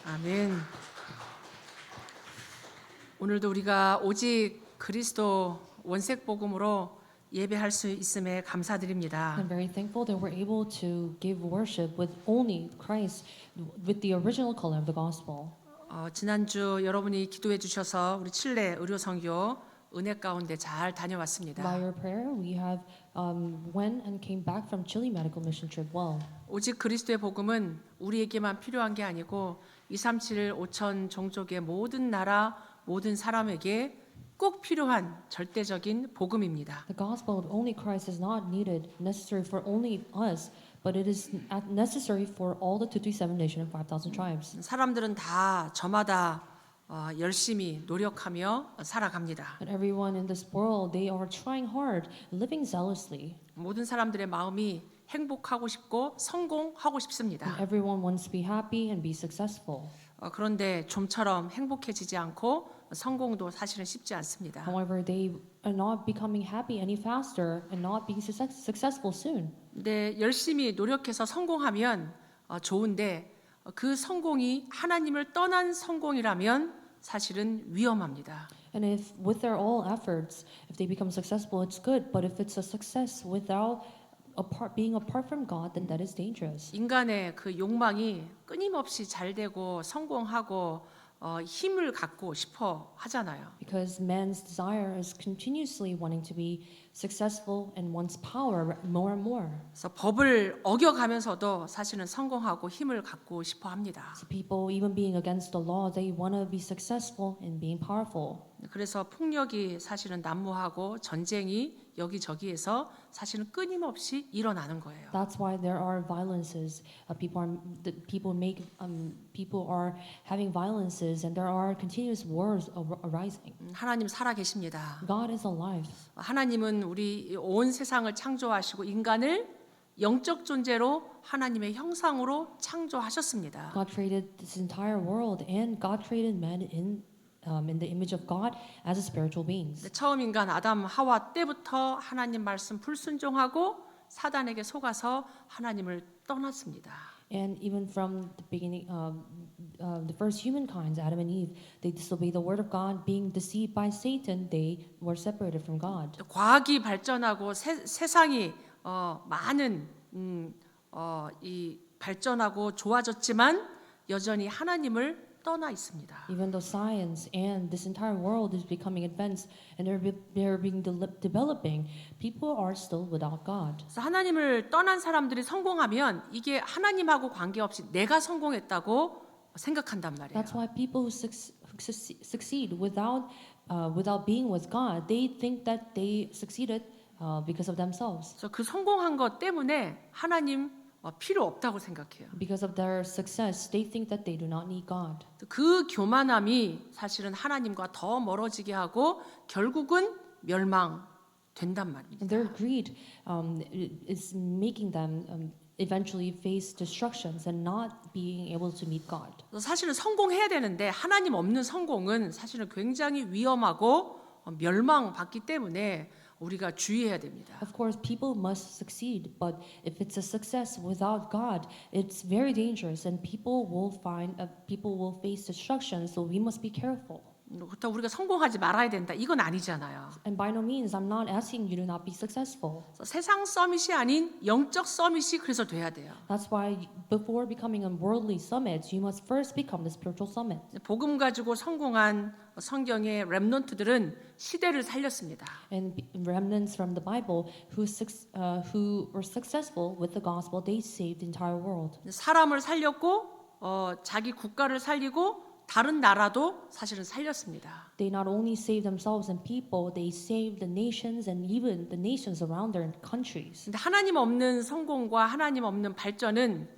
아멘. 오늘도 우리가 오직 그리스도 원색 복음으로 예배할 수 있음에 감사드립니다. I'm very thankful that we're able to give worship with only Christ, with the original color of the gospel. 지난주 여러분이 기도해 주셔서 우리 칠레 의료 선교 은혜 가운데 잘 다녀왔습니다. By your prayer, we have went and came back from Chile medical mission trip well. 오직 그리스도의 복음은 우리에게만 필요한 게 아니고 237 5천 종족의 모든 나라 모든 사람에게 꼭 필요한 절대적인 복음입니다. The gospel of only Christ is not needed, necessary for only us, but it is necessary for all the 237 nation and 5,000 tribes. 사람들은 다 저마다 열심히 노력하며 살아갑니다. And everyone in this world, they are trying hard, living zealously. 모든 사람들의 마음이 행복하고 싶고 성공하고 싶습니다. And everyone wants to be happy and be successful. 그런데 좀처럼 행복해지지 않고 성공도 사실은 쉽지 않습니다. However, they are not becoming happy any faster and not being successful soon. 근데 열심히 노력해서 성공하면 좋은데 그 성공이 하나님을 떠난 성공이라면 사실은 위험합니다. And if with their all efforts, if they become successful, it's good. But if it's a success without being apart from God, then that is dangerous. 인간의 그 욕망이 끊임없이 잘 되고 성공하고 힘을 갖고 싶어 하잖아요. Because man's desire is continuously wanting to be successful and wants power more and more. 그래서 법을 어겨가면서도 사실은 성공하고 힘을 갖고 싶어 합니다. So people, even being against the law, they want to be successful and being powerful. 그래서 폭력이 사실은 난무하고 전쟁이 여기저기에서 사실은 끊임없이 일어나는 거예요. That's why there are violences. People are having violences, and there are continuous wars arising. 하나님 살아 계십니다. God is alive. 하나님은 우리 온 세상을 창조하시고 인간을 영적 존재로 하나님의 형상으로 창조하셨습니다. God created this entire world, and God created man in the image of God as spiritual beings. 처음 인간 아담 하와 때부터 하나님 말씀 불순종하고 사단에게 속아서 하나님을 떠났습니다. And even from the beginning, the first humankind, Adam and Eve, they disobeyed the word of God, being deceived by Satan. They were separated from God. 과학이 발전하고 세상이 많은 이 발전하고 좋아졌지만 여전히 하나님을 떠나 있습니다. Even though science and this entire world is becoming advanced and they're being developing, people are still without God. 그래서 하나님을 떠난 사람들이 성공하면 이게 하나님하고 관계없이 내가 성공했다고 생각한단 말이에요. That's why people who succeed without being with God, they think that they succeeded because of themselves. 그래서 그 성공한 것 때문에 하나님 필요 없다고 생각해요. Because of their success, they think that they do not need God. 그 교만함이 사실은 하나님과 더 멀어지게 하고 결국은 멸망된단 말입니다. And their greed is making them eventually face destructions and not being able to meet God. 사실은 성공해야 되는데 하나님 없는 성공은 사실은 굉장히 위험하고 멸망받기 때문에 우리가 주의해야 됩니다. Of course, people must succeed, but if it's a success without God, it's very dangerous, and people will face destruction. So we must be careful. 그렇다고 우리가 성공하지 말아야 된다. 이건 아니잖아요. And by no means, I'm not asking you to not be successful. 세상 서밋이 아닌 영적 서밋이 그래서 돼야 돼요. That's why before becoming a worldly summit, you must first become the spiritual summit. 복음 가지고 성공한 성경의 렘넌트들은 시대를 살렸습니다. And remnants from the Bible who were successful with the gospel, they saved the entire world. 사람을 살렸고 자기 국가를 살리고 다른 나라도 사실은 살렸습니다. They not only saved themselves and people, they saved the nations and even the nations around their countries. 근데 하나님 없는 성공과 하나님 없는 발전은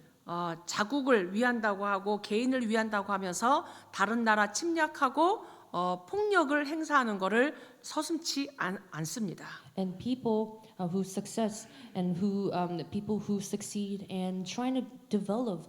자국을 위한다고 하고 개인을 위한다고 하면서 다른 나라 침략하고 폭력을 행사하는 것을 서슴지 않습니다. And people who success and people who succeed and trying to develop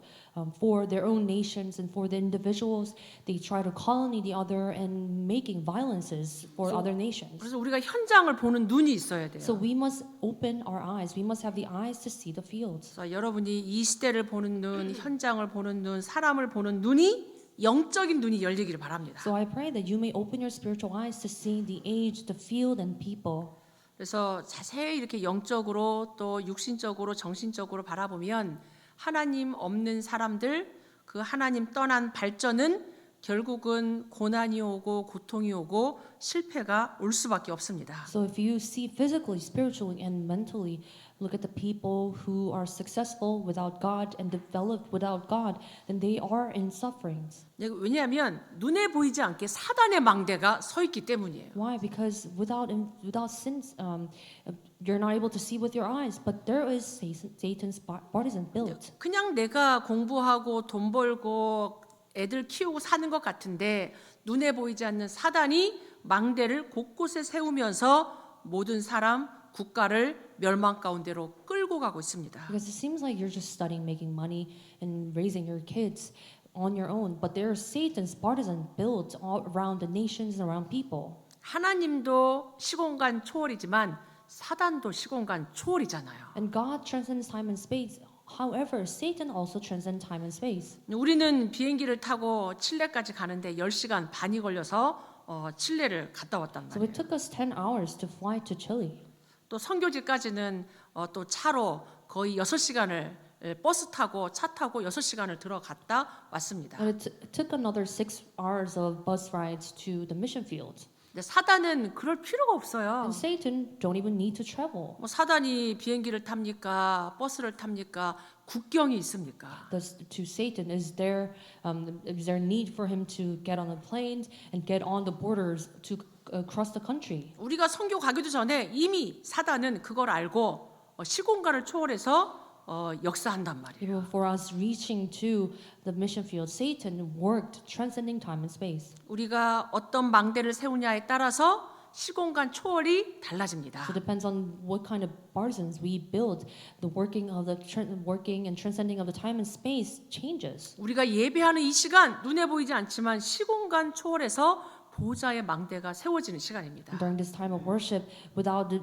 for their own nations and for the individuals, they try to colonize the other and making violences for other nations. 그래서 우리가 현장을 보는 눈이 있어야 돼요. So we must open our eyes. We must have the eyes to see the fields. 그래서 여러분이 이 시대를 보는 눈, 현장을 보는 눈, 사람을 보는 눈이 영적인 눈이 열리기를 바랍니다. So I pray that you may open your spiritual eyes to see the age, the field, and people. 그래서 자세히 이렇게 영적으로 또 육신적으로 정신적으로 바라보면 하나님 없는 사람들, 그 하나님 떠난 발전은 결국은 고난이 오고 고통이 오고 실패가 올 수밖에 없습니다. So if you see physically, spiritually, and mentally, look at the people who are successful without God and developed without God, then they are in sufferings. 왜냐하면 눈에 보이지 않게 사단의 망대가 서 있기 때문이에요. Why? Because without sins, you're not able to see with your eyes. But there is Satan's partisan built. 그냥 내가 공부하고 돈 벌고 애들 키우고 사는 것 같은데 눈에 보이지 않는 사단이 망대를 곳곳에 세우면서 모든 사람, 국가를 멸망 가운데로 끌고 가고 있습니다. Because it seems like you're just studying, making money, and raising your kids on your own. But there is Satan's partisan built all around the nations and around people. 하나님도 시공간 초월이지만 사단도 시공간 초월이잖아요. And God transcends time and space. However, Satan also transcends time and space. 우리는 비행기를 타고 칠레까지 가는데 10시간 반이 걸려서 칠레를 갔다 왔단 So 말이에요. it took us 10 hours to fly to Chile. 또 선교지까지는 또 차로 거의 6시간을 버스 타고 차 타고 6시간을 들어갔다 왔습니다. And it took another 6 hours of bus rides to the mission field. 근데 사단은 그럴 필요가 없어요. And Satan don't even need to travel. 뭐 사단이 비행기를 탑니까? 버스를 탑니까? 국경이 있습니까? Thus, to Satan, is there need for him to get on the planes and get on the borders to cross the country? 우리가 선교 가기도 전에 이미 사단은 그걸 알고 시공간을 초월해서 역사한단 말이에요. Even for us reaching to the mission field, Satan worked transcending time and space. 우리가 어떤 망대를 세우냐에 따라서 시공간 초월이 달라집니다. So it depends on what kind of partisans we build. The working and transcending of the time and space changes. 우리가 예배하는 이 시간 눈에 보이지 않지만 시공간 초월해서 보좌의 망대가 세워지는 시간입니다. During this time of worship, without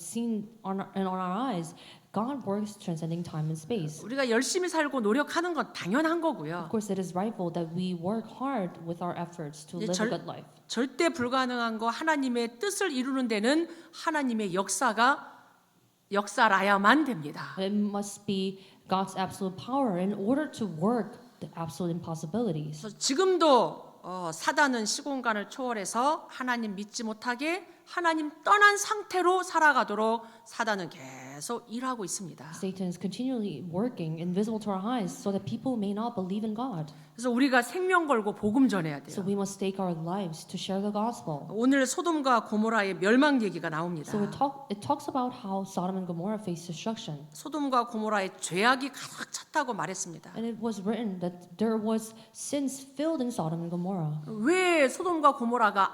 seen in our eyes, God works transcending time and space. 우리가 열심히 살고 노력하는 건 당연한 거고요. Of course, it is rightful that we work hard with our efforts to live a good life. 절대 불가능한 거 하나님의 뜻을 이루는 데는 하나님의 역사라야만 됩니다. It must be God's absolute power in order to work the absolute impossibilities. 그래서 지금도 사단은 시공간을 초월해서 하나님 믿지 못하게 하나님 떠난 상태로 살아가도록 사단은 계속 일하고 있습니다. Satan is continually working invisible to our eyes so that people may not believe in God. 그래서 우리가 생명 걸고 복음 전해야 So 돼요. we must stake our lives to share the gospel. 오늘 소돔과 고모라의 멸망 얘기가 나옵니다. So it talks about how Sodom and Gomorrah faced destruction. 소돔과 고모라의 죄악이 가득 찼다고 말했습니다. And it was written that there was sins filled in Sodom and Gomorrah. 왜 소돔과 고모라가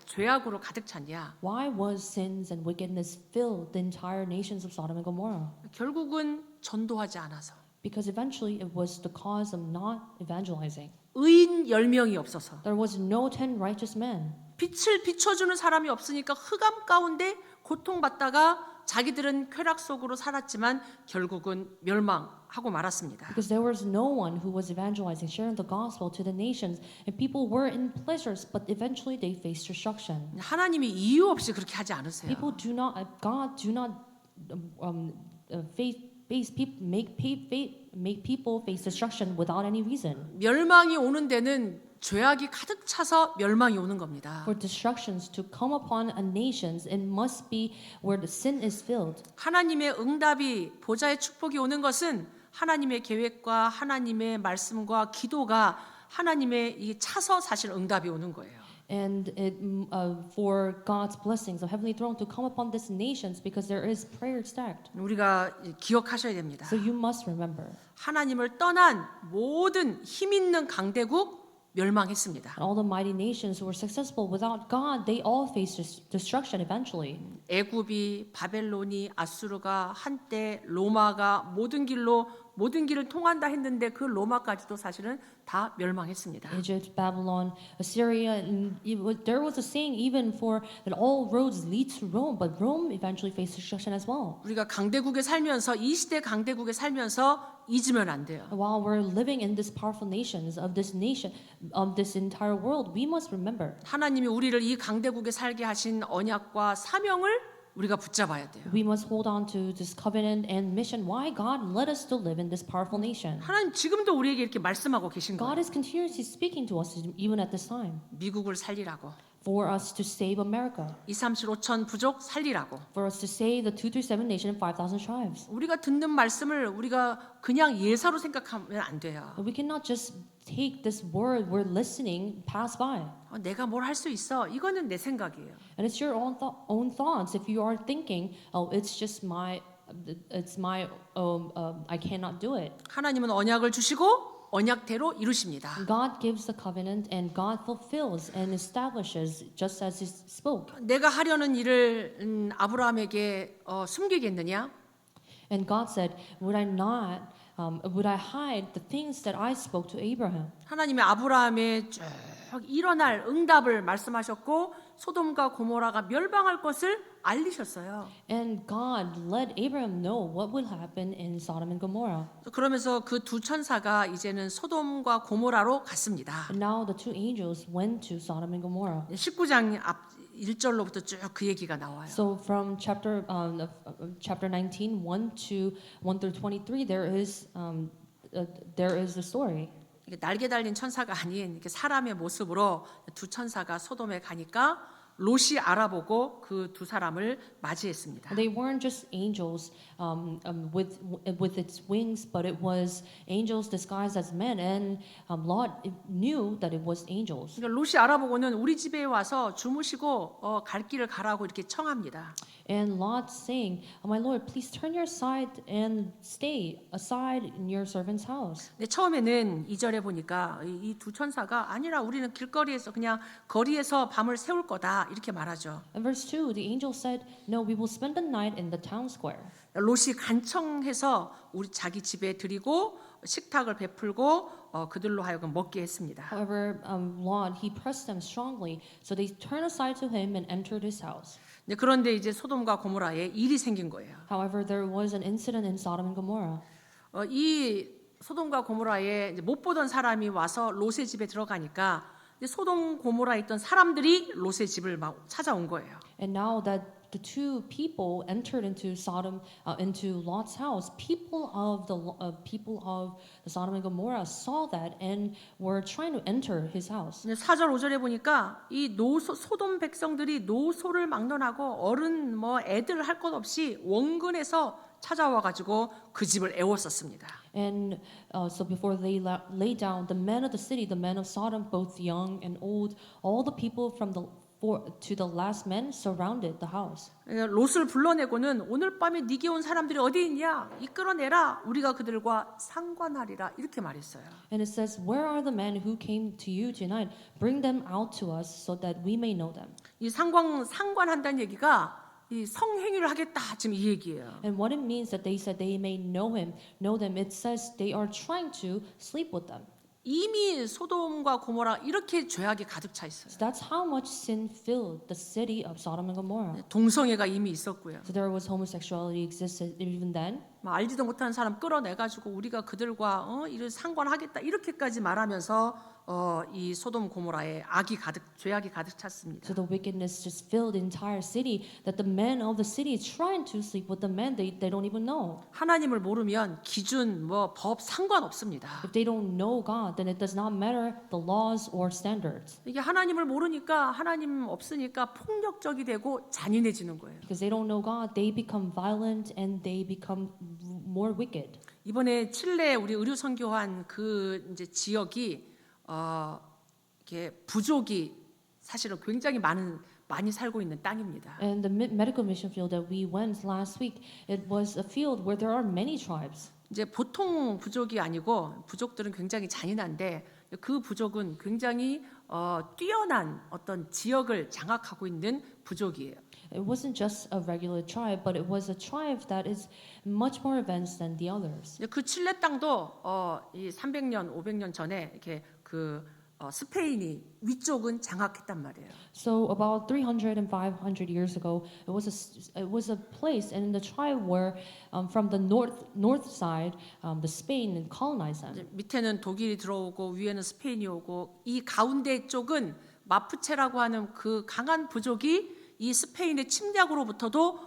죄악으로 가득 찼냐? Why was sins and wickedness filled the entire nations of Sodom and Gomorrah? 결국은 전도하지 않아서 Because eventually it was the cause of not evangelizing. 의인 10명이 없어서 There was no 10 righteous men. 빛을 비춰주는 사람이 없으니까 흑암 가운데 고통받다가 자기들은 쾌락 속으로 살았지만 결국은 멸망하고 말았습니다. Because there was no one who was evangelizing, sharing the gospel to the nations, and people were in pleasures, but eventually they faced destruction. 하나님이 이유 없이 그렇게 하지 않으세요. God do not make people face destruction without any reason. 멸망이 오는 데는 죄악이 가득 차서 멸망이 오는 겁니다. For destructions to come upon a nations, it must be where the sin is filled. 하나님의 응답이 보좌의 축복이 오는 것은 하나님의 계획과 하나님의 말씀과 기도가 하나님의 이 차서 사실 응답이 오는 거예요. And for God's blessings of heavenly throne to come upon these nations, because there is prayer stacked. 우리가 기억하셔야 됩니다. So you must remember. 하나님을 떠난 모든 힘 있는 강대국 멸망했습니다. And all the mighty nations who were successful without God, they all faced destruction eventually. 애굽이 바벨론이 아수르가 한때 로마가 모든 길로 모든 길을 통한다 했는데 그 로마까지도 사실은 다 멸망했습니다. Egypt, Babylon, Assyria, and there was a saying even for that all roads lead to Rome, but Rome eventually faced destruction as well. 우리가 강대국에 살면서 이 시대 강대국에 살면서 잊으면 안 돼요. While we're living in this powerful nations of this nation, of this entire world, we must remember 하나님이 우리를 이 강대국에 살게 하신 언약과 사명을 우리가 붙잡아야 돼요. we must hold on to this covenant and mission. Why God led us to live in this powerful nation? 하나님 지금도 우리에게 이렇게 말씀하고 계신 God 거예요. is continuously speaking to us even at this time 미국을 살리라고, for us to save America, 237,5천 부족 살리라고. for us to save the 237 nation and 5,000 tribes. 우리가 듣는 말씀을 우리가 그냥 예사로 생각하면 안 돼요. But we cannot just take this word we're listening pass by. 내가 뭘 할 수 있어? 이거는 내 생각이에요. And it's your own thoughts. If you are thinking, oh, it's my, I cannot do it. 하나님은 언약을 주시고 언약대로 이루십니다. God gives the covenant and God fulfills and establishes just as He spoke. 내가 하려는 일을 아브라함에게 숨기겠느냐? And God said, would I hide the things that I spoke to Abraham? 하나님이 아브라함의 쭉 일어날 응답을 말씀하셨고 소돔과 고모라가 멸망할 것을 알리셨어요. And God let Abraham know what would happen in Sodom and Gomorrah. 그러면서 그 두 천사가 이제는 소돔과 고모라로 갔습니다. And now the two angels went to Sodom and Gomorrah. 19장 앞 1절로부터 쭉 그 얘기가 나와요. So from chapter 19, 1 to 1 through 23, there is the story. 이게 날개 달린 천사가 아닌 이렇게 사람의 모습으로 두 천사가 소돔에 가니까 롯이 알아보고 그 두 사람을 맞이했습니다. They weren't just angels with its wings, but it was angels disguised as men, and Lot knew that it was angels. 그러니까 롯이 알아보고는 우리 집에 와서 주무시고 갈 길을 가라고 이렇게 청합니다. And Lot saying, "My Lord, please turn your side and stay aside in your servant's house." 근데 처음에는 2절에 보니까 이 두 천사가 아니라 우리는 길거리에서 그냥 거리에서 밤을 새울 거다 이렇게 말하죠. In verse 2, the angel said, "No, we will spend the night in the town square." 롯이 간청해서 우리 자기 집에 들이고 식탁을 베풀고 그들로 하여금 먹게 했습니다. However, Lot, he pressed them strongly, so they turned aside to him and entered his house. 그런데 이제 소돔과 고모라에 일이 생긴 거예요. However, there was an incident in Sodom and Gomorrah. 이 소돔과 고모라에 이제 못 보던 사람이 와서 롯의 집에 들어가니까 이제 소돔 고모라에 있던 사람들이 롯의 집을 막 찾아온 거예요. And now that the two people entered into into Lot's house, people of the Sodom and Gomorrah saw that and were trying to enter his house. 4절 5절에 보니까 이 소돔 백성들이 노소를 막론하고 어른 뭐 애들 할 것 없이 원근에서 찾아와 가지고 그 집을 애웠었습니다. And so before they lay down, the men of the city, the men of Sodom, both young and old, all the people from to the last man surrounded the house. 롯을 불러내고는 오늘 밤에 네게 온 사람들이 어디 있냐? 이끌어내라. 우리가 그들과 상관하리라. 이렇게 말했어요. And it says, "Where are the men who came to you tonight? Bring them out to us so that we may know them." 이 상관한다는 얘기가 이 성행위를 하겠다 지금 이 얘기예요. And what it means that they said they may know them, it says they are trying to sleep with them. 이미 소돔과 고모라 이렇게 죄악이 가득 차 있어요. So that's how much sin filled the city of Sodom and Gomorrah. 동성애가 이미 있었고요. So there was homosexuality existed even then. 알지도 못하는 사람 끌어내 가지고 우리가 그들과 이를 상관하겠다 이렇게까지 말하면서 이 소돔 고모라에 죄악이 가득 찼습니다. So the wickedness just filled the entire city that the men of the city is trying to sleep with the men they don't even know. 하나님을 모르면 기준 법 상관없습니다. If they don't know God, then it does not matter the laws or standards. 이게 하나님을 모르니까 하나님 없으니까 폭력적이 되고 잔인해지는 거예요. Because they don't know God, they become violent and they become more wicked. 이번에 칠레 우리 의료 선교한 그 이제 지역이 이렇게 부족이 사실은 굉장히 많이 살고 있는 땅입니다. And the medical mission field that we went last week, it was a field where there are many tribes. 이제 보통 부족이 아니고 부족들은 굉장히 잔인한데 그 부족은 굉장히 뛰어난 어떤 지역을 장악하고 있는 부족이에요. It wasn't just a regular tribe, but it was a tribe that is much more advanced than the others. 이제 그 칠레 땅도 이 300년, 500년 전에 이렇게 스페인이 위쪽은 장악했단 말이에요. So about 300 and 500 years ago, it was a place in the tribe where, from the north side, the Spain colonized them. 이제 밑에는 독일이 들어오고 위에는 스페인이 오고 이 가운데 쪽은 마푸체라고 하는 그 강한 부족이 이 스페인의 침략으로부터도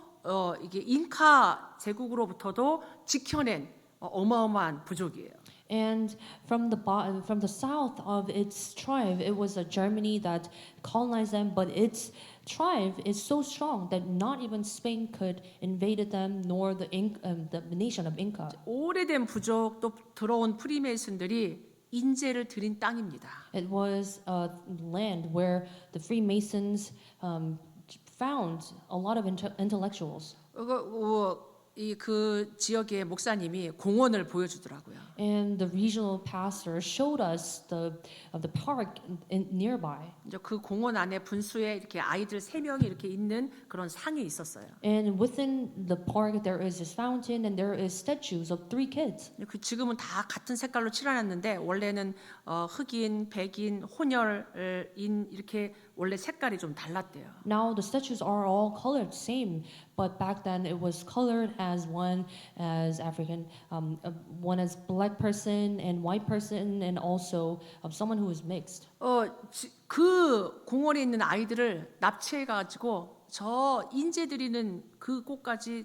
이게 잉카 제국으로부터도 지켜낸 어마어마한 부족이에요. And from the south of its tribe, it was Germany that colonized them. But its tribe is so strong that not even Spain could invade them, nor the nation of Inca. 오래된 부족 또 들어온 프리메이슨들이 인재를 들인 땅입니다. It was a land where the Freemasons found a lot of intellectuals. 그 지역의 목사님이 공원을 보여주더라고요. And the regional pastor showed us the park nearby. 이제 그 공원 안에 분수에 이렇게 아이들 3명이 이렇게 있는 그런 상이 있었어요. And within the park there is this fountain and there is statues of 3 kids. 그 지금은 다 같은 색깔로 칠해놨는데 원래는 흑인, 백인, 혼혈인 이렇게 원래 색깔이 좀 달랐대요. Now the statues are all colored same, but back then it was colored as one as African, one as black person and white person, and also someone who is mixed. 그 공원에 있는 아이들을 납치해가지고 저 인재들이는 그 곳까지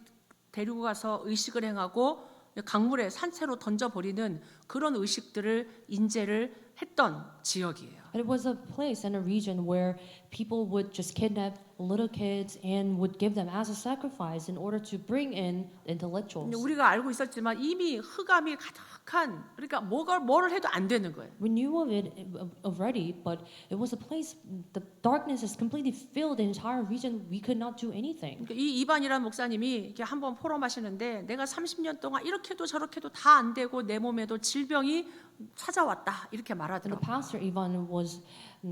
데리고 가서 의식을 행하고 강물에 산채로 던져버리는 그런 의식들을 인재를 했던 지역이에요. It was a place and a region where people would just kidnap little kids and would give them as a sacrifice in order to bring in intellectuals. 우리가 알고 있었지만 이미 흑암이 가득한 그러니까 뭐를 해도 안 되는 거예요. We knew of it already, but it was a place. The darkness has completely filled the entire region. We could not do anything. 그러니까 이 이반이라는 목사님이 이렇게 한번 포럼하시는데 내가 30년 동안 이렇게도 저렇게도 다 안 되고 내 몸에도 질병이 찾아왔다 이렇게 And the 말하더라고요. pastor Ivan was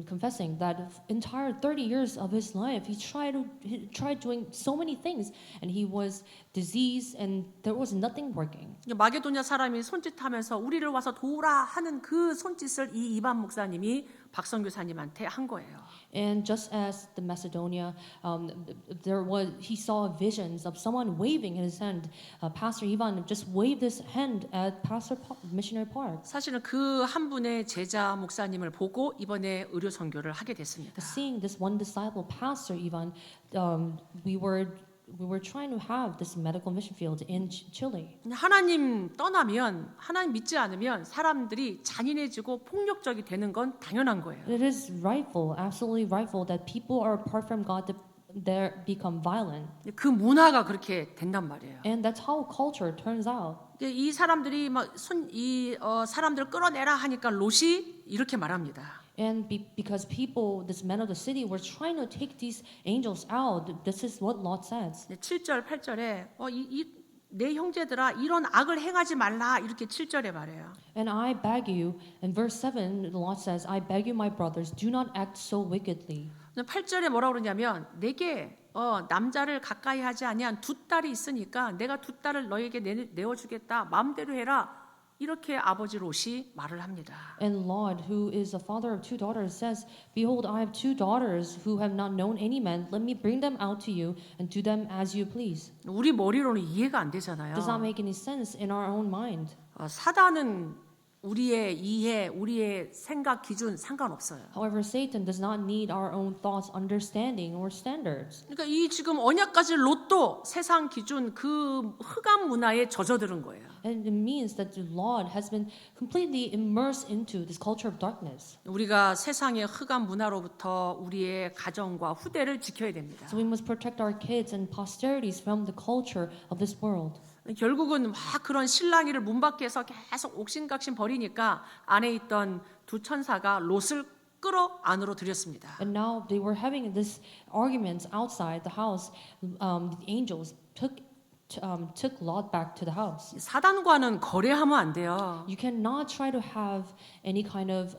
confessing that entire 30 years of his life he tried doing so many things and he was diseased and there was nothing working. 마게도냐 사람이 손짓하면서 우리를 와서 도우라 하는 그 손짓을 이 이반 목사님이 박성 교사님한테 한 거예요. And just as the Macedonia, he saw visions of someone waving his hand. Pastor Ivan just waved his hand at Missionary Park. 사실은 그 한 분의 제자 목사님을 보고 이번에 의료 선교를 하게 됐습니다. Seeing this one disciple, Pastor Ivan, we were trying to have this medical mission field in Chile. 하나님 떠나면 하나님 믿지 않으면 사람들이 잔인해지고 폭력적이 되는 건 당연한 거예요. It is rightful, absolutely rightful, that people are apart from God, they become violent. 그 문화가 그렇게 된단 말이에요. And that's how culture turns out. 이 사람들이 사람들을 끌어내라 하니까 롯이 이렇게 말합니다. And because people, this men of the city, were trying to take these angels out, this is what Lot says. 7절, 8절에 내 형제들아 이런 악을 행하지 말라 이렇게 7절에 말해요. And I beg you, in verse 7, Lot says, I beg you, my brothers, do not act so wickedly. 8절에 뭐라고 그러냐면 내게 남자를 가까이 하지 아니한 2 딸이 있으니까 내가 2 딸을 너에게 내어주겠다 마음대로 해라 이렇게 아버지 롯이 말을 합니다. And Lot, who is the father of 2 daughters, says, Behold, I have 2 daughters who have not known any man. Let me bring them out to you and do them as you please. 우리 머리로는 이해가 안 되잖아요. Does not make any sense in our own mind. 사단은 우리의 이해, 우리의 생각 기준 상관없어요. However, Satan does not need our own thoughts, understanding, or standards. 그러니까 이 지금 언약까지 롯도 세상 기준 그 흑암 문화에 젖어드는 거예요. And it means that the Lord has been completely immersed into this culture of darkness. 우리가 세상의 흑암 문화로부터 우리의 가정과 후대를 지켜야 됩니다. So we must protect our kids and posterities from the culture of this world. 결국은 막 그런 신랑이를 문 밖에서 계속 옥신각신 버리니까 안에 있던 2 천사가 롯을 끌어 안으로 들였습니다. And now they were having this arguments outside the house. The angels took Lot back to the house. 사단과는 거래하면 안 돼요. You cannot try to have any kind of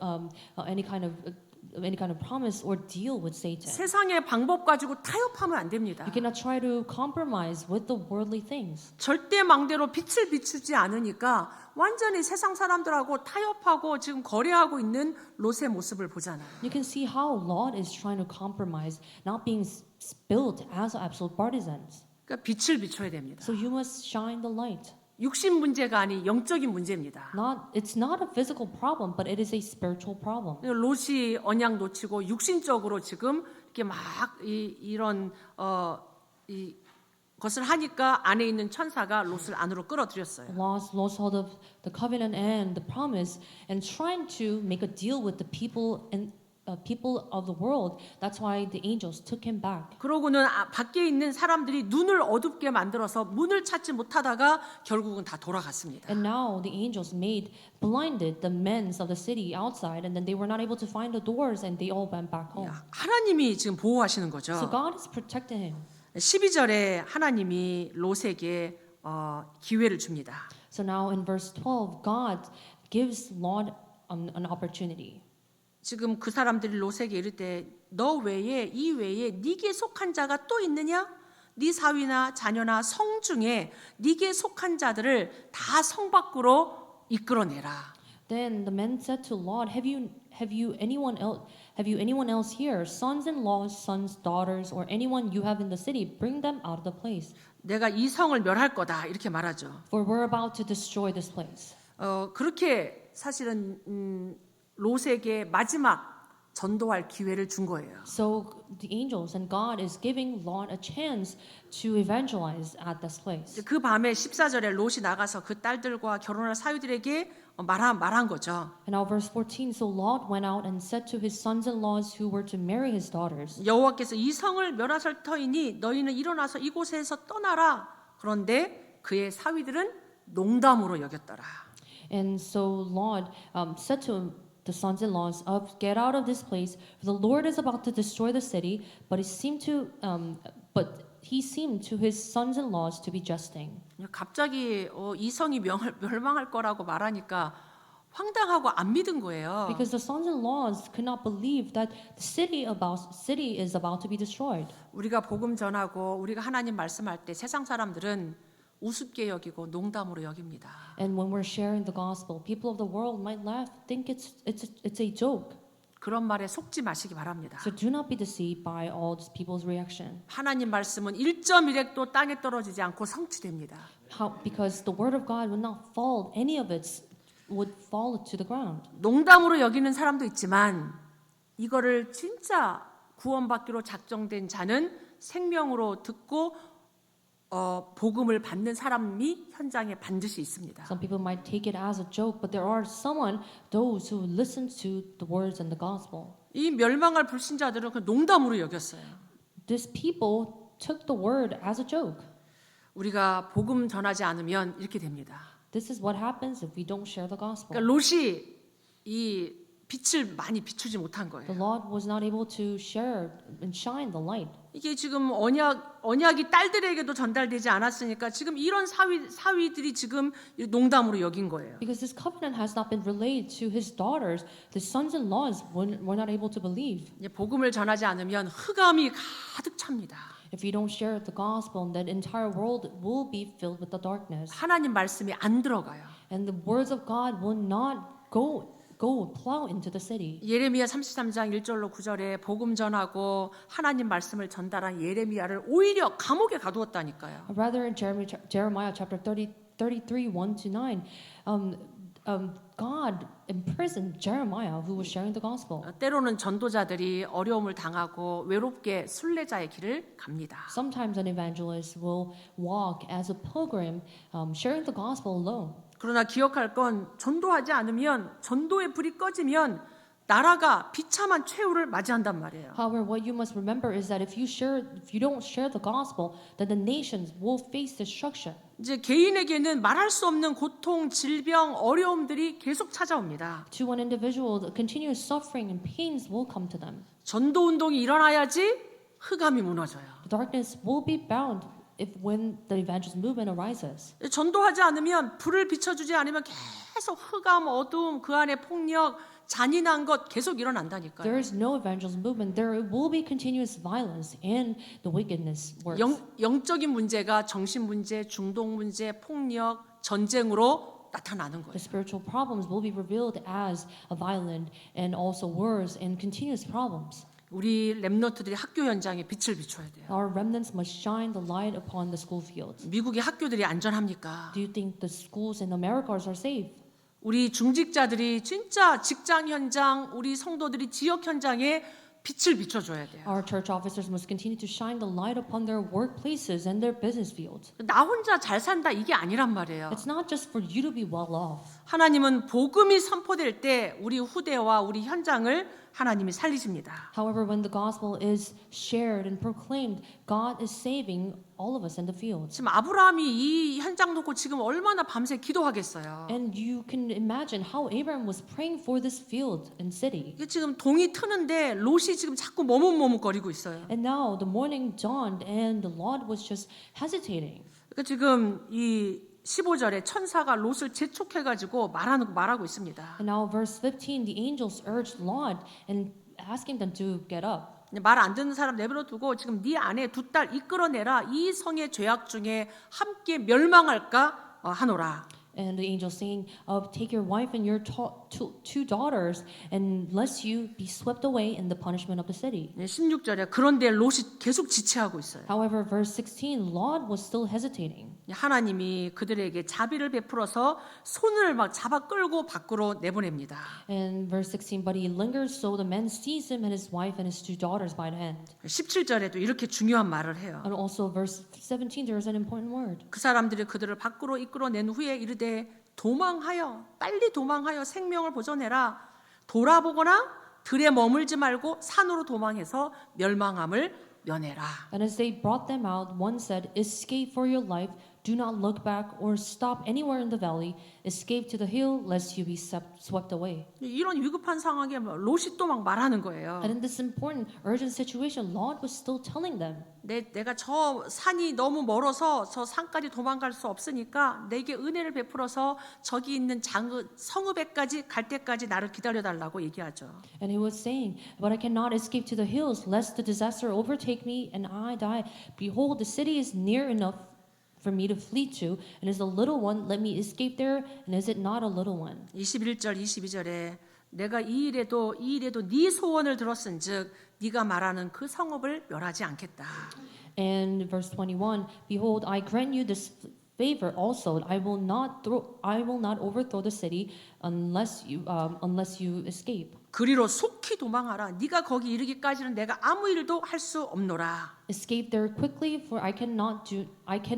any kind of promise or deal with Satan. 세상의 방법 가지고 타협하면 안 됩니다. You cannot try to compromise with the worldly things. 절대 망대로 빛을 비추지 않으니까 완전히 세상 사람들하고 타협하고 지금 거래하고 있는 롯의 모습을 보잖아요. You can see how Lot is trying to compromise, not being built as absolute partisans. 그러니까 빛을 비춰야 됩니다. So you must shine the light. 육신 문제가 아닌 영적인 문제입니다. It's not a physical problem, but it is a spiritual problem. 롯이 언약 놓치고 육신적으로 지금 이렇게 막 이런 것을 하니까 안에 있는 천사가 롯을 안으로 끌어들였어요. Lost hold of the covenant and the promise, and trying to make a deal with the people and people of the world. That's why the angels took him back. 그러고는 밖에 있는 사람들이 눈을 어둡게 만들어서 문을 찾지 못하다가 결국은 다 돌아갔습니다. And now the angels blinded the men of the city outside, and then they were not able to find the doors, and they all went back home. 하나님이 지금 보호하시는 거죠. So God is protecting him. 12절에 하나님이 롯에게 기회를 줍니다. So now in verse 12, God gives Lot an opportunity. 지금 그 사람들이 롯에게 이를 때 너 외에 이 외에 네게 속한 자가 또 있느냐? 네 사위나 자녀나 성 중에 네게 속한 자들을 다 성 밖으로 이끌어내라. Then the men said to Lot, Have you anyone else here, sons-in-laws, sons, daughters, or anyone you have in the city? Bring them out of the place. 내가 이 성을 멸할 거다 이렇게 말하죠. For we're about to destroy this place. 그렇게 사실은 롯에게 마지막 전도할 기회를 준 거예요. So the angels and God is giving Lot a chance to evangelize at this place. 그 밤에 14절에 롯이 나가서 그 딸들과 결혼할 사위들에게 말한 거죠. And now verse 14, so Lot went out and said to his sons-in-laws who were to marry his daughters, 여호와께서 이 성을 멸하실 터이니 너희는 일어나서 이곳에서 떠나라. 그런데 그의 사위들은 농담으로 여겼더라. And so Lot said to the sons-in-laws of get out of this place, for the Lord is about to destroy the city. But he seemed to his sons-in-laws to be jesting. 갑자기 이 성이 멸망할 거라고 말하니까 황당하고 안 믿은 거예요. Because the sons-in-laws could not believe that the city is about to be destroyed. 우리가 복음 전하고 우리가 하나님 말씀할 때 세상 사람들은 우습게 여기고 농담으로 여깁니다. And when we're sharing the gospel, people of the world might laugh, think it's a joke. 그런 말에 속지 마시기 바랍니다. So do not be deceived by all these people's reaction. 하나님 말씀은 1.1획도 땅에 떨어지지 않고 성취됩니다. Because the word of God would not fall, any of it would fall to the ground. 농담으로 여기는 사람도 있지만 이거를 진짜 구원받기로 작정된 자는 생명으로 듣고 복음을 받는 사람이 현장에 반드시 있습니다. Some people might take it as a joke, but there are those who listen to the words and the gospel. 이 멸망할 불신자들은 그 농담으로 여겼어요. These people took the word as a joke. 우리가 복음 전하지 않으면 이렇게 됩니다. This is what happens if we don't share the gospel. 그러니까 롯이 이 빛을 많이 비추지 못한 거예요. The Lord was not able to share and shine the light. 이게 지금 언약이 딸들에게도 전달되지 않았으니까 지금 이런 사위들이 지금 농담으로 여긴 거예요. Because this covenant has not been relayed to his daughters, the sons-in-laws were not able to believe. 이제 복음을 전하지 않으면 흑암이 가득 찹니다. If you don't share the gospel, then the entire world will be filled with the darkness. 하나님 말씀이 안 들어가요. And the words of God will not go plow into the city. 예레미야 33장 1절로 9절에 복음 전하고 하나님 말씀을 전달한 예레미야를 오히려 감옥에 가두었다니까요. Rather in Jeremiah chapter 33, 1-9, God imprisoned Jeremiah who was sharing the gospel. 때로는 전도자들이 어려움을 당하고 외롭게 순례자의 길을 갑니다. Sometimes an evangelist will walk as a pilgrim, sharing the gospel alone. 그러나 기억할 건 전도하지 않으면 전도의 불이 꺼지면 나라가 비참한 최후를 맞이한단 말이에요. However, what you must remember is that if you don't share the gospel, then the nations will face destruction. 이제 개인에게는 말할 수 없는 고통, 질병, 어려움들이 계속 찾아옵니다. To an individual, the continuous suffering and pains will come to them. 전도 운동이 일어나야지 흑암이 무너져요. The darkness will be bound when the evangelist movement arises. 전도하지 않으면 불을 비춰주지 않으면 계속 흑암, 어두움, 그 안에 폭력, 잔인한 것 계속 일어난다니까요. There is no evangelism movement. There will be continuous violence and the wickedness works. 영적인 문제가 정신 문제, 중독 문제, 폭력, 전쟁으로 나타나는 거예요. The spiritual problems will be revealed as a violent and also wars and continuous problems. 우리 렘넌트들이 학교 현장에 빛을 비춰야 돼요. Our remnants must shine the light upon the school fields. 미국의 학교들이 안전합니까? Do you think the schools in America are safe? 우리 중직자들이 진짜 직장 현장, 우리 성도들이 지역 현장에 빛을 비춰줘야 돼요. Our church officers must continue to shine the light upon their workplaces and their business fields. 나 혼자 잘 산다 이게 아니란 말이에요. It's not just for you to be well off. 하나님은 복음이 선포될 때 우리 후대와 우리 현장을 하나님이 살리십니다. However, when the gospel is shared and proclaimed, God is saving all of us in the fields. 지금 아브라함이 이 현장 놓고 지금 얼마나 밤새 기도하겠어요. And you can imagine how Abraham was praying for this field and city. 이게 지금 동이 트는데 롯이 지금 자꾸 머뭇머뭇거리고 있어요. And now the morning dawned and the Lord was just hesitating. 그러니까 지금 이 15절에 천사가 롯을 재촉해가지고 말하고 있습니다. And now verse 15, the angels urged Lot and asking them to get up. 말 안 듣는 사람 내버려 두고 지금 네 아내 두 딸 이끌어내라. 이 성의 죄악 중에 함께 멸망할까 하노라. And the angel saying, take your wife and your two daughters, and lest you be swept away in the punishment of the city. 16절에 그런데 롯이 계속 지체하고 있어요. However, verse 16, Lot was still hesitating. 하나님이 그들에게 자비를 베풀어서 손을 막 잡아 끌고 밖으로 내보냅니다. And verse 16, but he lingers, so the men seized him and his wife and his two daughters by the hand. 17절에도 이렇게 중요한 말을 해요. And also verse 17, there is an important word. 그 사람들이 그들을 밖으로 이끌어낸 후에 이르되 도망하여 빨리 도망하여 생명을 보존해라. 돌아보거나 들에 머물지 말고 산으로 도망해서 멸망함을 면해라. And as they brought them out, one said, escape for your life. Do not look back or stop anywhere in the valley. Escape to the hill, lest you be swept away. 이런 위급한 상황에 롯이 또 막 말하는 거예요. And in this important, urgent situation, Lot was still telling them, 내가 저 산이 너무 멀어서 저 산까지 도망갈 수 없으니까 내게 은혜를 베풀어서 저기 있는 성읍에까지 갈 때까지 나를 기다려달라고 얘기하죠. and he was saying, but I cannot escape to the hills, lest the disaster overtake me and I die. Behold, the city is near enough for me to flee to, and is a little one, let me escape there, and is it not a little one? 21절 22절에 내가 이 일에도 네 소원을 들었은즉 네가 말하는 그 성읍을 멸하지 않겠다. And verse 21, behold, I grant you this favor also. I will not overthrow the city unless you escape. 그리로 속히 도망하라. 네가 거기 이르기까지는 내가 아무 일도 할 수 없노라. Escape there quickly, for I can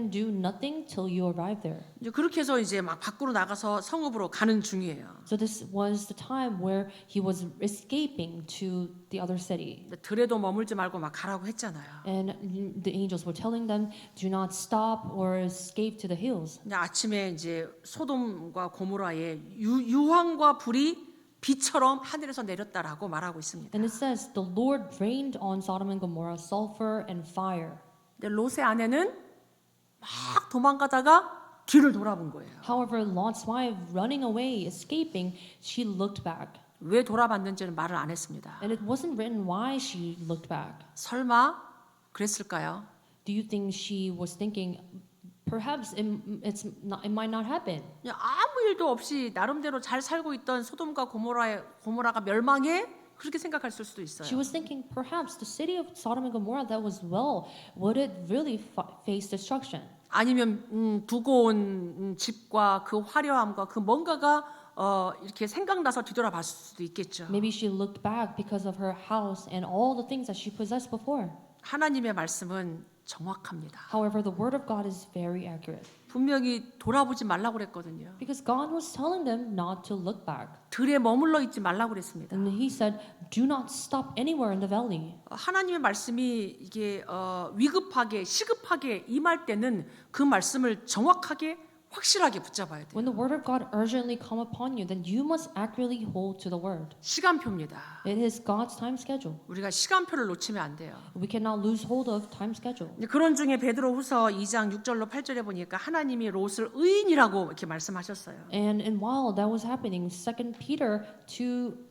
do nothing till you arrive there. 이제 그렇게 해서 이제 막 밖으로 나가서 성읍으로 가는 중이에요. So this was the time where he was escaping to the other city. 들에도 머물지 말고 막 가라고 했잖아요. And the angels were telling them, do not stop or escape to the hills. 근데 아침에 이제 소돔과 고모라의 유황과 불이 비처럼 하늘에서 내렸다라고 말하고 있습니다. And it says, the Lord rained on Sodom and Gomorrah sulfur and fire. 근데 롯의 아내는 막 도망가다가 뒤를 돌아본 거예요. However, Lot's wife, running away, escaping, she looked back. 왜 돌아봤는지는 말을 안 했습니다. And it wasn't written why she looked back. 설마 그랬을까요? Do you think she was thinking, perhaps it might not happen? 그냥 아무 일도 없이 나름대로 잘 살고 있던 소돔과 고모라가 멸망해? 그렇게 생각했을 수도 있어요. She was thinking, perhaps the city of Sodom and Gomorrah that was well, would it really face destruction? 아니면 두고 온 집과 그 화려함과 그 뭔가가 이렇게 생각나서 뒤돌아봤을 수도 있겠죠. Maybe she looked back because of her house and all the things that she possessed before. 하나님의 말씀은 정확합니다. However, the word of God is very accurate. 분명히 돌아보지 말라고 그랬거든요. Because God was telling them not to look back. 들에 머물러 있지 말라고 그랬습니다. And he said, do not stop anywhere in the valley. 하나님의 말씀이 이게 위급하게 시급하게 임할 때는 그 말씀을 정확하게 확실하게 붙잡아야 돼요. When the word of God urgently come upon you, then you must accurately hold to the word. 시간표입니다. It is God's time schedule. 우리가 시간표를 놓치면 안 돼요. We cannot lose hold of time schedule. 그런 중에 베드로후서 2장 6절로 8절에 보니까 하나님이 롯을 의인이라고 이렇게 말씀하셨어요. And while that was happening, 2 Peter 2,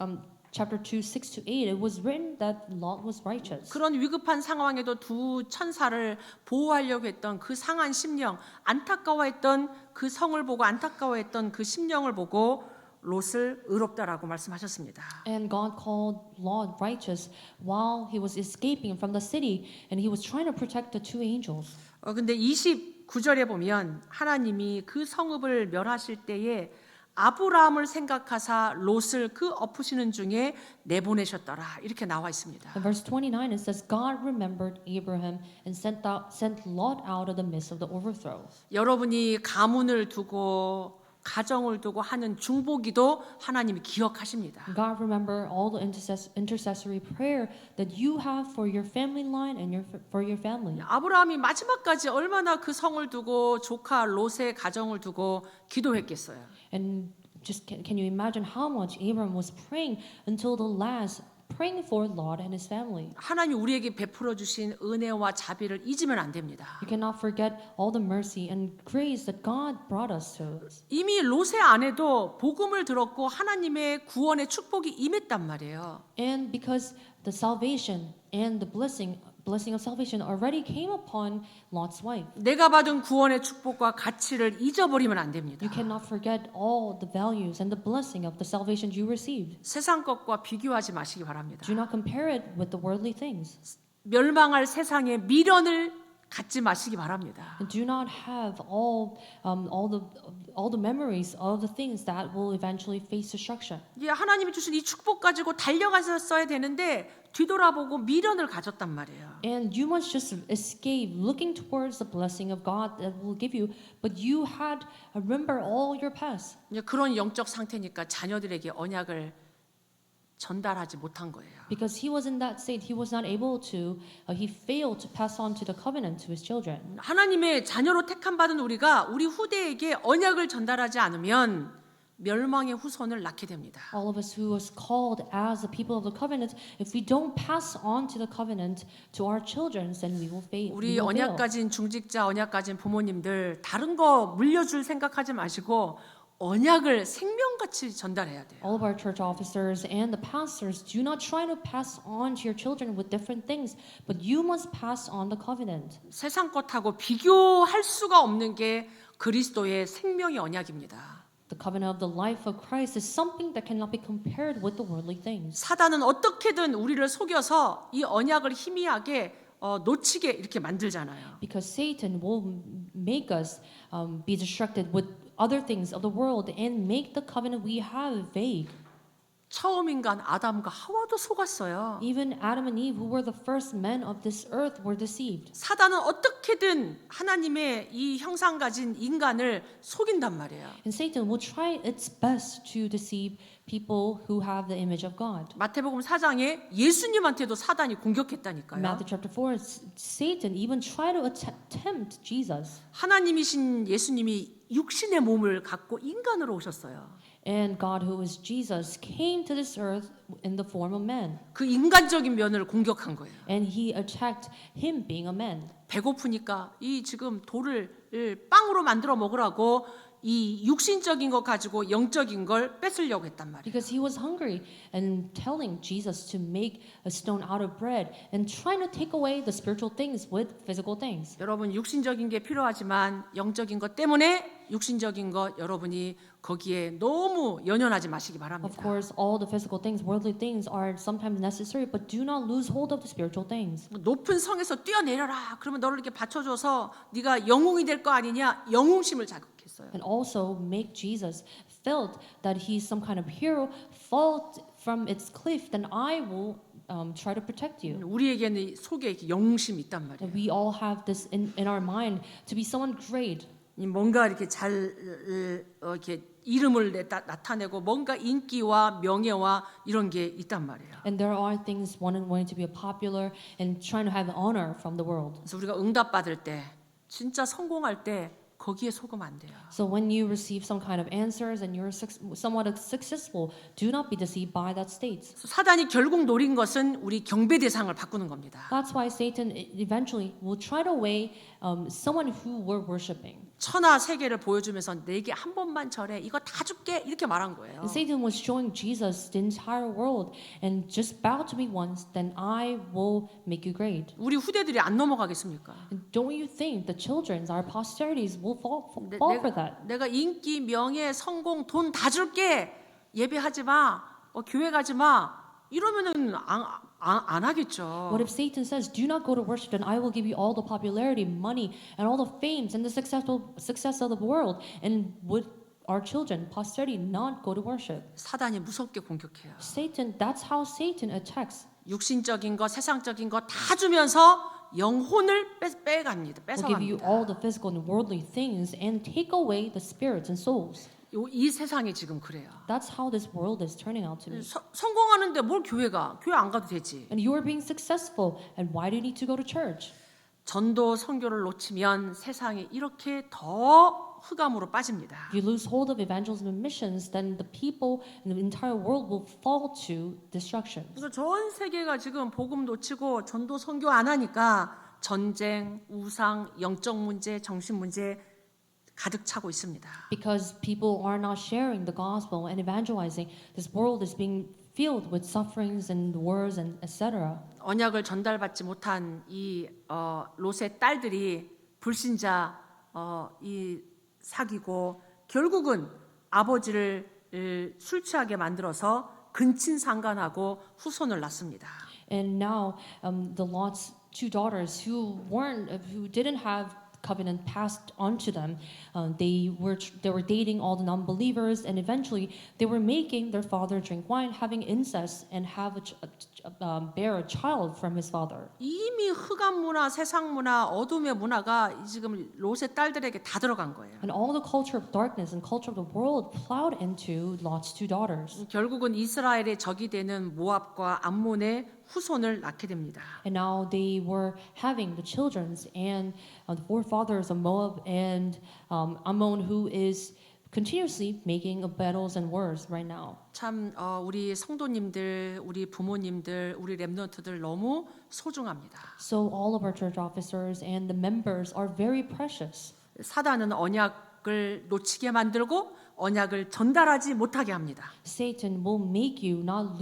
chapter 2, 6 to 8, it was written that Lot was righteous. 그런 위급한 상황에도 두 천사를 보호하려고 했던 그 상한 심령, 안타까워했던 그 성을 보고 안타까워했던 그 심령을 보고 롯을 의롭다라고 말씀하셨습니다. And God called Lot righteous while he was escaping from the city, and he was trying to protect the two angels. 근데 29절에 보면 하나님이 그 성읍을 멸하실 때에 아브라함을 생각하사 롯을 그 엎으시는 중에 내보내셨더라 이렇게 나와 있습니다. In verse 29, it says, God remembered Abraham and sent Lot out of the midst of the overthrow. 여러분이 가문을 두고 가정을 두고 하는 중보기도 하나님이 기억하십니다. God remember all the intercessory prayer that you have for your family line and for your family. 아브라함이 마지막까지 얼마나 그 성을 두고 조카 롯의 가정을 두고 기도했겠어요. And just can you imagine how much Abraham was praying until the last, praying for Lot and his family. 하나님 우리에게 베풀어 주신 은혜와 자비를 잊으면 안 됩니다. You cannot forget all the mercy and grace that God brought us to. 이미 롯의 아내도 복음을 들었고 하나님의 구원의 축복이 임했단 말이에요. And because the salvation and the blessing of salvation already came upon Lot's wife. 내가 받은 구원의 축복과 가치를 잊어버리면 안 됩니다. You cannot forget all the values and the blessing of the salvation you received. 세상 것과 비교하지 마시기 바랍니다. Do not compare it with the worldly things. 멸망할 세상의 미련을 갖지 마시기 바랍니다. And do not have all the memories of the things that will eventually face destruction. 이제 하나님이 주신 이 축복 가지고 달려가셨어야 되는데 뒤돌아보고 미련을 가졌단 말이에요. And you must just escape looking towards the blessing of God that will give you, but you had remember all your past. 이제 그런 영적 상태니까 자녀들에게 언약을 전달하지 못한 거예요. Because he was in that state, he was not able to, he failed to pass on to the covenant to his children. 하나님의 자녀로 택함 받은 우리가 우리 후대에게 언약을 전달하지 않으면 멸망의 후손을 낳게 됩니다. All of us who was called as the people of the covenant, if we don't pass on to the covenant to our children, then we will fail. 우리 언약 가진 중직자, 언약 가진 부모님들 다른 거 물려줄 생각하지 마시고 언약을 생명같이 전달해야 돼요. All of our church officers and the pastors do not try to pass on to your children with different things, but you must pass on the covenant. 세상 것하고 비교할 수가 없는 게 그리스도의 생명의 언약입니다. The covenant of the life of Christ is something that cannot be compared with the worldly things. 사단은 어떻게든 우리를 속여서 이 언약을 희미하게 놓치게 이렇게 만들잖아요. Because Satan will make us be distracted with other things of the world and make the covenant we have vague. 처음 인간 아담과 하와도 속았어요. Even Adam and Eve, who were the first men of this earth, were deceived. 사단은 어떻게든 하나님의 이 형상 가진 인간을 속인단 말이에요. And Satan will try its best to deceive people who have the image of God. 마태복음 4장에 예수님한테도 사단이 공격했다니까요. Matthew chapter 4, Satan even tried to tempt Jesus. 하나님이신 예수님이 육신의 몸을 갖고 인간으로 오셨어요. And God, who is Jesus, came to this earth in the form of man. 그 인간적인 면을 공격한 거예요. And he attacked him being a man. 배고프니까 이 지금 돌을 빵으로 만들어 먹으라고 이 육신적인 거 가지고 영적인 걸 뺏으려고 했단 말이에요. Because he was hungry and telling Jesus to make a stone out of bread and trying to take away the spiritual things with physical things. 여러분 육신적인 게 필요하지만 영적인 것 때문에 육신적인 것 여러분이 거기에 너무 연연하지 마시기 바랍니다. Of course, all the physical things, worldly things are sometimes necessary, but do not lose hold of the spiritual things. 높은 성에서 뛰어내려라. 그러면 너를 이렇게 받쳐줘서 네가 영웅이 될 거 아니냐? 영웅심을 자극했어요. And also make Jesus felt that he's some kind of hero, fall from its cliff, then I will try to protect you. 우리에게는 속에 이렇게 영웅심이 있단 말이에요. And we all have this in our mind to be someone great. 뭔가 이렇게 잘 이렇게 이름을 나타내고 뭔가 인기와 명예와 이런 게 있단 말이에요. And there are things wanting to be popular and trying to have honor from the world. 그래서 우리가 응답 받을 때 진짜 성공할 때 거기에 속으면 안 돼요. So when you receive some kind of answers and you're somewhat successful, do not be deceived by that state. 사단이 결국 노린 것은 우리 경배 대상을 바꾸는 겁니다. That's why Satan eventually will try to weigh someone who we're worshiping. 천하 세계를 보여주면서 내게 한 번만 절해 이거 다 줄게 이렇게 말한 거예요. And Satan was showing Jesus the entire world and just bow to me once, then I will make you great. 우리 후대들이 안 넘어가겠습니까? And don't you think the children's, our posterities, will fall for that? 내가 인기, 명예, 성공, 돈 다 줄게 예배하지 마, 교회 가지 마 이러면은 안 하겠죠. What if Satan says, "Do not go to worship, and I will give you all the popularity, money, and all the fame and the success of the world"? And would our children, posterity, not go to worship? 사단이 무섭게 공격해요. Satan, that's how Satan attacks. 육신적인 거, 세상적인 거 다 주면서 영혼을 빼갑니다. Will give you 뺏어갑니다. all the physical and worldly things and take away the spirits and souls. 이 세상이 지금 그래요. That's how this world is turning out to be. 성공하는데 뭘 교회 가? 교회 안 가도 되지. And you are being successful, and why do you need to go to church? 전도 선교를 놓치면 세상이 이렇게 더 흑암으로 빠집니다. If you lose hold of evangelism and missions, then the people in the entire world will fall to destruction. 그래서 전 세계가 지금 복음 놓치고 전도 선교 안 하니까 전쟁, 우상, 영적 문제, 정신 문제 가득 차고 있습니다. Because people are not sharing the gospel and evangelizing, this world is being filled with sufferings and wars and etc. 언약을 전달받지 못한 이 롯의 딸들이 불신자 이 사귀고 결국은 아버지를 술 취하게 만들어서 근친상간하고 후손을 낳습니다. And now the Lot's two daughters who didn't have covenant passed on to them, they were dating all the non-believers, and eventually they were making their father drink wine, having incest, and bear a child from his father. 이미 흑암 문화, 세상 문화, 어둠의 문화가 지금 롯의 딸들에게 다 들어간 거예요. And all the culture of darkness and culture of the world plowed into Lot's two daughters. 결국은 이스라엘의 적이 되는 모압과 암몬의 후손을 낳게 됩니다. And now they were having the children's and the forefathers of Moab and Ammon, who is continuously making battles and wars right now. 참 우리 성도님들, 우리 부모님들, 우리 렘넌트들 너무 소중합니다. So all of our church officers and the members are very precious. 사단은 언약을 놓치게 만들고 언약을 전달하지 못하게 합니다. Satan will make you not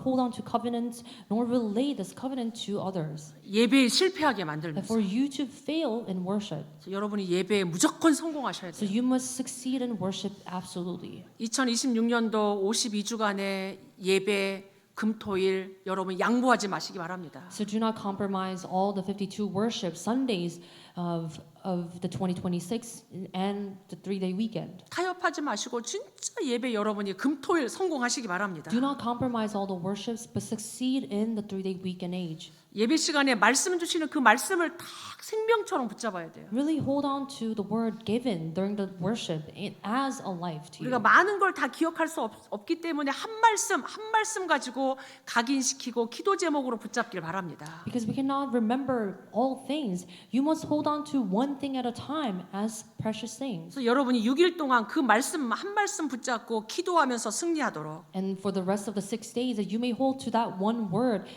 hold on to covenants, nor relay this covenant to others. 예배에 실패하게 And 만들면서 for you to fail in worship. 여러분이 예배에 무조건 성공하셔야 So 돼요. you must succeed in worship absolutely. 2026년도 52주간의 예배 금토일 여러분 양보하지 마시기 바랍니다. So do not compromise all the 52 worship Sundays of the 2026 and the 3-day weekend. 타협하지 마시고 진짜 예배 여러분이 금토일 성공하시기 바랍니다. Do not compromise all the worships, but succeed in the 3-day weekend age. 예배 시간에 말씀 주시는 그 말씀을 딱 생명처럼 붙잡아야 돼요. Really hold on to the word given during the worship as a life to 우리가 you. 많은 걸 다 기억할 수 없기 때문에 한 말씀 가지고 각인시키고 기도 제목으로 붙잡길 바랍니다. Because we cannot remember all things. You must hold on to one thing at a time as precious things. 그래서 여러분이 6일 동안 그 말씀 한 말씀 붙잡고 기도하면서 승리하도록 And for the rest of the 6 days, that you may hold to that one word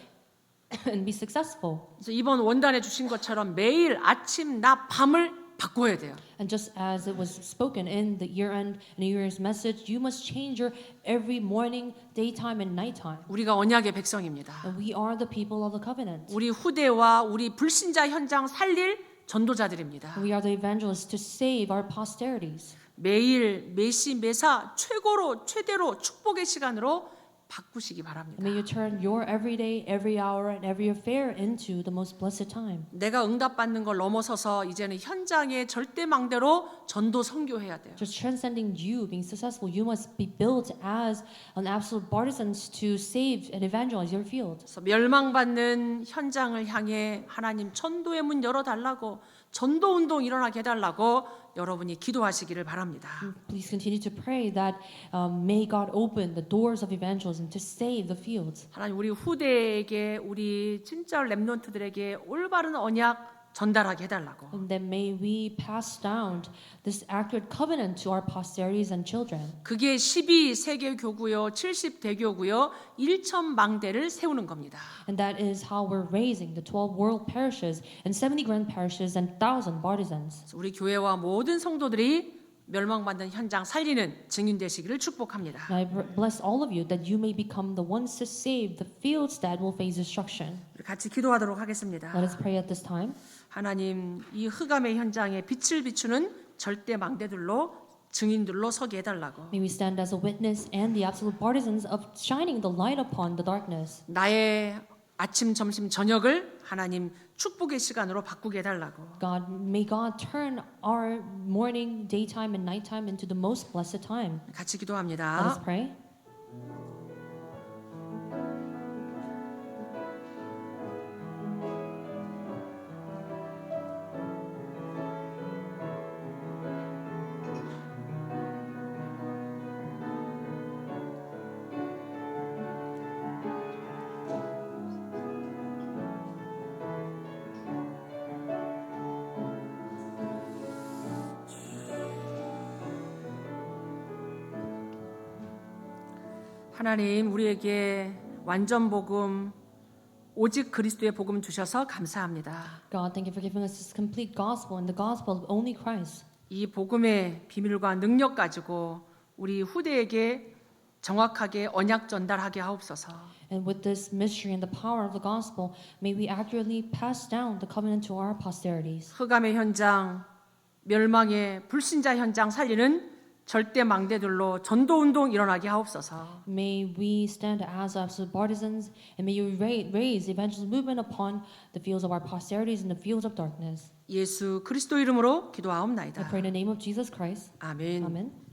and be successful. 그래서 이번 원단에 주신 것처럼 매일 아침, 낮, 밤을 바꿔야 돼요. And just as it was spoken in the year-end and New Year's message, you must change your every morning, daytime, and nighttime. 우리가 언약의 백성입니다. And we are the people of the covenant. 우리 후대와 우리 불신자 현장 살릴 전도자들입니다. We are the evangelists to save our posterities. 매일 매시 매사 최대로 축복의 시간으로 바꾸시기 바랍니다. May you turn your every day, every hour, and every affair into the most blessed time. 내가 응답받는 걸 넘어서서 이제는 현장에 절대망대로 전도 선교해야 돼요. Just transcending you being successful, you must be built as an absolute partisans to save and evangelize your field. 그래서 멸망받는 현장을 향해 하나님 전도의 문 열어달라고 전도 운동 일어나게 해달라고 여러분이 기도하시기를 바랍니다. Please continue to pray that may God open the doors of evangelism to save the fields. 하나님 우리 후대에게 우리 진짜 렘넌트들에게 올바른 언약 전달하게 해달라고. And then may we pass down this accurate covenant to our posterities and children. 그게 12세계 교구요, 70대교구요, 1,000망대를 세우는 겁니다. And that is how we're raising the 12 world parishes and 70 grand parishes and 1,000 partisans. 그래서 우리 교회와 모든 성도들이 멸망받는 현장 살리는 증인 되시기를 축복합니다. And I bless all of you that you may become the ones to save the fields that will face destruction. 우리 같이 기도하도록 하겠습니다. Let us pray at this time. 하나님, 이 흑암의 현장에 빛을 비추는 절대 망대들로 증인들로 서게 해달라고. May we stand as a witness and the absolute partisans of shining the light upon the darkness. 나의 아침, 점심, 저녁을 하나님 축복의 시간으로 바꾸게 해달라고. God, may God turn our morning, daytime, and nighttime into the most blessed time. 같이 Let us 기도합니다. pray. 하나님, 우리에게 완전 복음, 오직 그리스도의 복음 주셔서 감사합니다. God, thank you for giving us this complete gospel and the gospel of only Christ. 이 복음의 비밀과 능력 가지고 우리 후대에게 정확하게 언약 전달하게 하옵소서. And with this mystery and the power of the gospel, may we accurately pass down the covenant to our posterities. 흑암의 현장, 멸망의 불신자 현장 살리는 절대 망대들로 전도 운동 일어나게 하옵소서. May we stand as absolute partisans, and may you raise the evangelist movement upon the fields of our posterities and the fields of darkness. 예수 그리스도 이름으로 I 기도하옵나이다. pray in the name of Jesus Christ. 아멘. Amen.